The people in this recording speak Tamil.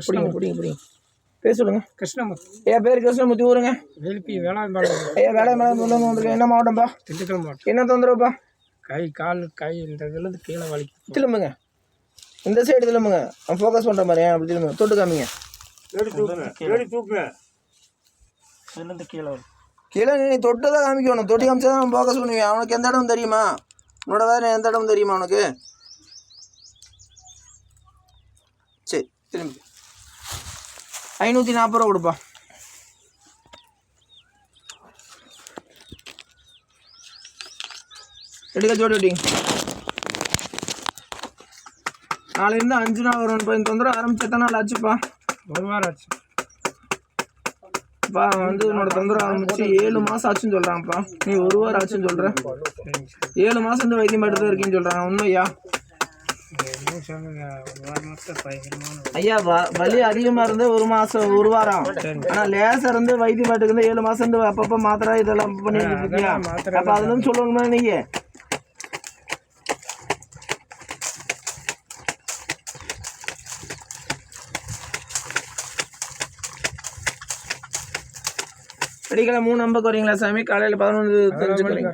பிடிங்க பிடிங்க பிடிங்க பேர் சொல்லுங்க. கிருஷ்ணமூர்த்தி. என் பேர் கிருஷ்ணமூர்த்தி. ஊருங்க வேலுப்பி வேளாண்பாளையம். வேளாண்பாளையம் வந்துருக்கேன். என்ன மாவட்டம்ப்பா? திண்டுக்கல் மாவட்டம். என்ன தொந்தரவுப்பா? கை இந்த இதுலேருந்து கீழே வலிக்கு. திரும்புங்க, இந்த சைடு திரும்புங்க. ஃபோக்கஸ் பண்ணுற மாதிரி அப்படி திரும்புங்க. தொட்டு காமிங்க. இதுலேருந்து கீழே வலி. கீழே நீ தொட்டு தான் காமிக்கணும். தொட்டி காமிச்சா தான் ஃபோக்கஸ் பண்ணுவேன். அவனுக்கு எந்த இடம் தெரியுமா? உன்னோட வேறு எந்த இடம் தெரியுமா அவனுக்கு? சரி திரும்பி 540 ரூபா கொடுப்பா. எடுக்க ஜோடி விட்டிங்க. நாளையிலேருந்து 5 நாள் வரும். இப்போ இந்த தொந்தரவு ஆரம்பிச்சு எத்தனை நாள் ஆச்சுப்பா? 1 வாரம் ஆச்சு. அப்பா வந்து உன்னோட தொந்தரவு ஆரம்பிச்சு 7 மாதம் ஆச்சுன்னு சொல்கிறாங்கப்பா. நீ 1 வாரம் ஆச்சுன்னு சொல்கிற. 7 மாதம் இந்த வைத்தியம் எடுத்து இருக்கீன்னு சொல்கிறாங்க. உண்மையா? ஐயா வலி அதிகமாக இருந்து 1 மாதம் 1 வாரம். ஆனால் லேசாக இருந்து வைத்தியம் பாட்டுக்கு 7 மாதம் இருந்து அப்பப்போ மாத்திரை இதெல்லாம் பண்ணிட்டு இருக்கியா? அப்போ அதுலேருந்து சொல்லணுமா நீங்கள்? வெடிக்கலை 3:50 வரீங்களா சாமி? காலையில் 11 தெரிஞ்சுக்கிறீங்க.